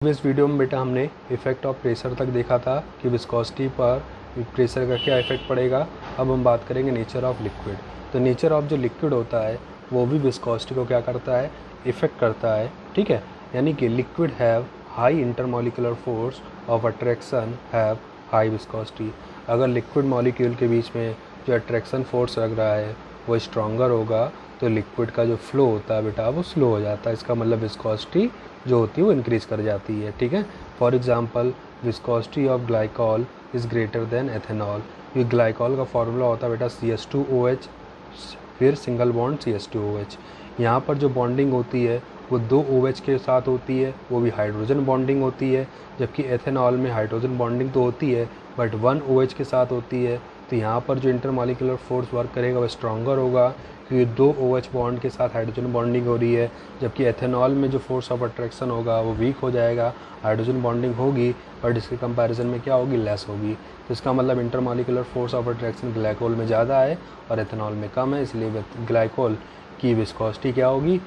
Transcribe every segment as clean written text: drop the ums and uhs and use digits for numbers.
इस वीडियो में बेटा हमने इफ़ेक्ट ऑफ प्रेशर तक देखा था कि विस्कोसिटी पर प्रेशर का क्या इफ़ेक्ट पड़ेगा। अब हम बात करेंगे नेचर ऑफ लिक्विड। तो नेचर ऑफ जो लिक्विड होता है वो भी विस्कोसिटी को क्या करता है, इफ़ेक्ट करता है। ठीक है, यानी कि liquid have high intermolecular force of attraction have high viscosity. अगर लिक्विड मॉलिक्यूल के बीच में जो अट्रैक्शन फोर्स लग रहा है वो स्ट्रॉन्गर होगा तो लिक्विड का जो फ्लो होता है बेटा वो स्लो हो जाता है। इसका मतलब विस्कोसिटी जो होती है वो इंक्रीज़ कर जाती है। ठीक है, for example viscosity of glycol is greater than ethanol. ये ग्लाइकॉल का फार्मूला होता है बेटा CH2OH फिर सिंगल बॉन्ड CH2OH। यहाँ पर जो बॉन्डिंग होती है वो 2 OH के साथ होती है, वो भी हाइड्रोजन बॉन्डिंग होती है, जबकि एथेनॉल में हाइड्रोजन बॉन्डिंग तो होती है बट 1 OH के साथ होती है। तो यहाँ पर जो इंटरमॉलिक्यूलर फोर्स वर्क करेगा वो स्ट्रॉन्गर होगा क्योंकि 2 OH बॉन्ड के साथ हाइड्रोजन बॉन्डिंग हो रही है, जबकि एथेनॉल में जो फोर्स ऑफ अट्रैक्शन होगा वो वीक हो जाएगा। हाइड्रोजन बॉन्डिंग होगी बट इसके कंपैरिजन में क्या होगी, लेस होगी। तो इसका मतलब intermolecular force of attraction glycol में ज़्यादा है और एथेनॉल में कम है, इसलिए ग्लाइकोल की विस्कोसिटी क्या होगी,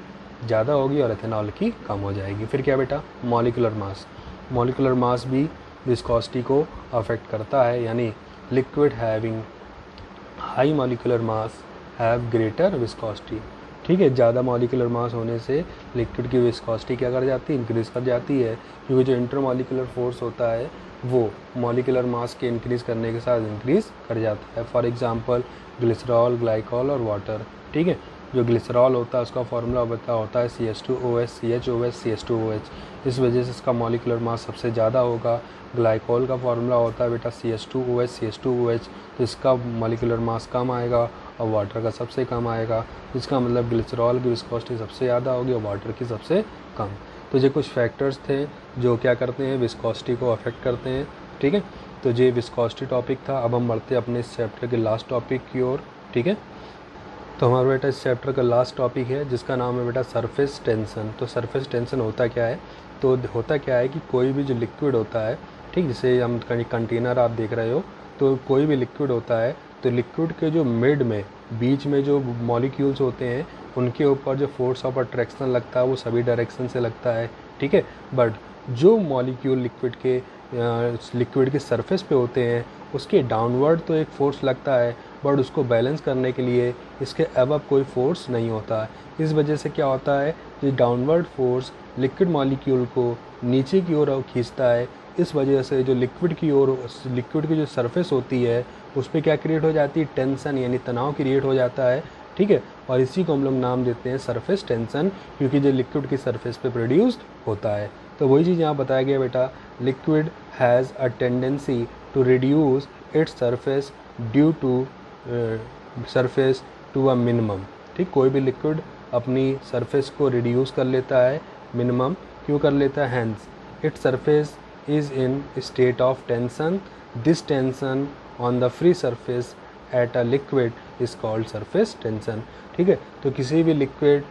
ज़्यादा होगी और एथेनॉल की कम हो जाएगी। फिर क्या बेटा, मॉलिक्यूलर मास। मॉलिक्यूलर मास भी विस्कोसिटी को अफेक्ट करता है, यानी liquid having high molecular mass have greater viscosity. ठीक है, ज़्यादा मॉलिक्यूलर मास होने से लिक्विड की विस्कोसिटी क्या कर जाती है, इंक्रीज़ कर जाती है, क्योंकि जो इंटरमॉलिक्यूलर फोर्स होता है वो मॉलिक्यूलर मास के इंक्रीज़ करने के साथ इंक्रीज़ कर जाता है। फॉर एग्जांपल ग्लिसरॉल, ग्लाइकॉल और वाटर। ठीक है, जो ग्लिसरॉल होता है उसका फार्मूला होता है CH2OH CHOH CH2OH। इस वजह से इसका मॉलिक्यूलर मास सबसे ज़्यादा होगा। ग्लाइकॉल का फार्मूला होता है बेटा CH2OH CH2OH, तो इसका मॉलिक्यूलर मास कम आएगा और वाटर का सबसे कम आएगा। इसका मतलब ग्लिसरॉल की विस्कोसिटी सबसे ज़्यादा होगी और वाटर की सबसे कम। तो ये कुछ फैक्टर्स थे जो क्या करते हैं, विस्कोसिटी को अफेक्ट करते हैं। ठीक है, तो ये विस्कोसिटी टॉपिक था। अब हम बढ़ते हैं अपने इस चैप्टर के लास्ट टॉपिक की ओर। ठीक है, तो हमारा बेटा इस चैप्टर का लास्ट टॉपिक है जिसका नाम है बेटा सरफेस टेंशन। तो सरफेस टेंशन होता क्या है, तो होता क्या है कि कोई भी जो लिक्विड होता है, ठीक, जैसे हम कंटेनर आप देख रहे हो, तो कोई भी लिक्विड होता है तो लिक्विड के जो मिड में बीच में जो मॉलिक्यूल्स होते हैं उनके ऊपर जो फोर्स ऑफ अट्रैक्शन लगता है वो सभी डायरेक्शन से लगता है। ठीक है, बट जो मॉलिक्यूल लिक्विड के सरफेस पे होते हैं उसके डाउनवर्ड तो एक फोर्स लगता है बट उसको बैलेंस करने के लिए इसके अबव कोई फोर्स नहीं होता है। इस वजह से क्या होता है, ये डाउनवर्ड फोर्स लिक्विड मॉलिक्यूल को नीचे की ओर खींचता है। इस वजह से जो लिक्विड की जो सरफेस होती है उस पर क्या क्रिएट हो जाती है, टेंशन यानी तनाव क्रिएट हो जाता है। ठीक है, और इसी को हम लोग नाम देते हैं सरफेस टेंशन, क्योंकि जो लिक्विड की सरफेस पे प्रोड्यूस्ड होता है। तो वही चीज़ यहाँ बताया गया बेटा, liquid has a tendency to reduce its surface due to surface to a minimum. ठीक, कोई भी लिक्विड अपनी सरफेस को रिड्यूस कर लेता है, मिनिमम क्यों कर लेता है, hence its surface is in state of tension. This tension on the free surface at a liquid is called surface tension. ठीक है, तो किसी भी लिक्विड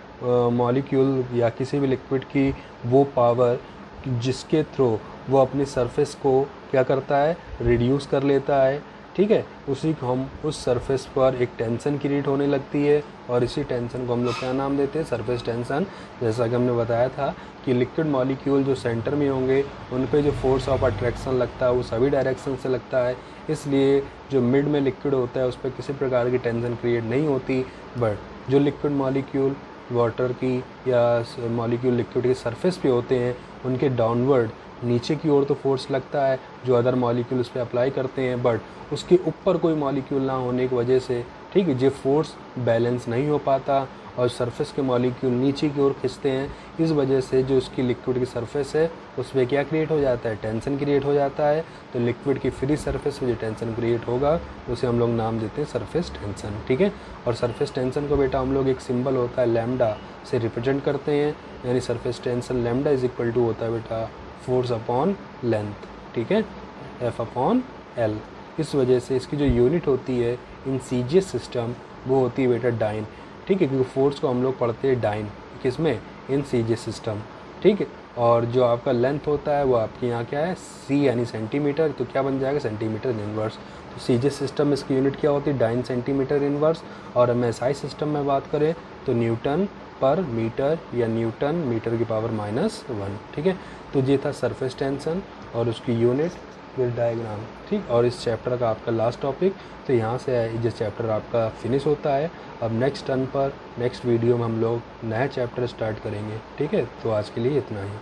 मॉलिक्यूल या किसी भी लिक्विड की वो पावर जिसके थ्रू वो अपनी सरफेस को क्या करता है, रिड्यूस कर लेता है। ठीक है, उसी को हम उस सरफेस पर एक टेंशन क्रिएट होने लगती है और इसी टेंशन को हम लोग क्या नाम देते हैं, सरफेस टेंशन। जैसा कि हमने बताया था कि लिक्विड मॉलिक्यूल जो सेंटर में होंगे उन पे जो फोर्स ऑफ अट्रैक्शन लगता है वो सभी डायरेक्शन से लगता है, इसलिए जो मिड में लिक्विड होता है उस पर किसी प्रकार की टेंशन क्रिएट नहीं होती। बट जो लिक्विड मॉलिक्यूल वाटर की या मॉलिक्यूल लिक्विड के सरफेस पे होते हैं उनके डाउनवर्ड नीचे की ओर तो फोर्स लगता है जो अदर मॉलिक्यूल उस पर अप्लाई करते हैं, बट उसके ऊपर कोई मॉलिक्यूल ना होने की वजह से, ठीक है, ये फोर्स बैलेंस नहीं हो पाता और सरफेस के मॉलिक्यूल नीचे की ओर खींचते हैं। इस वजह से जो उसकी लिक्विड की सरफेस है उस पर क्या क्रिएट हो जाता है, टेंशन क्रिएट हो जाता है। तो लिक्विड की फ्री सरफेस पे जो टेंशन क्रिएट होगा उसे हम लोग नाम देते हैं सरफेस टेंशन। ठीक है, और सरफेस टेंशन को बेटा हम लोग एक सिंबल होता है लैम्डा से रिप्रेजेंट करते हैं, यानी surface tension lambda is equal to होता है बेटा फोर्स अपॉन लेंथ। ठीक है, F/L। इस वजह से इसकी जो यूनिट होती है इन CGS सिस्टम वो होती है बेटा डाइन। ठीक है, क्योंकि फोर्स को हम लोग पढ़ते हैं डाइन, किसमें, इन CGS सिस्टम। ठीक है, और जो आपका लेंथ होता है वो आपके यहाँ क्या है, C यानी सेंटीमीटर, तो क्या बन जाएगा, सेंटीमीटर इनवर्स। तो CGS सिस्टम में इसकी यूनिट क्या होती है, डाइन सेंटीमीटर इनवर्स। और MSI सिस्टम में बात करें तो न्यूटन पर मीटर या न्यूटन मीटर की पावर -1, ठीक है। तो ये था सरफेस टेंशन और उसकी यूनिट फिर डायग्राम, ठीक। और इस चैप्टर का आपका लास्ट टॉपिक, तो यहाँ से ये चैप्टर आपका फिनिश होता है। अब नेक्स्ट टर्न पर नेक्स्ट वीडियो में हम लोग नया चैप्टर स्टार्ट करेंगे, ठीक है। तो आज के लिए इतना ही।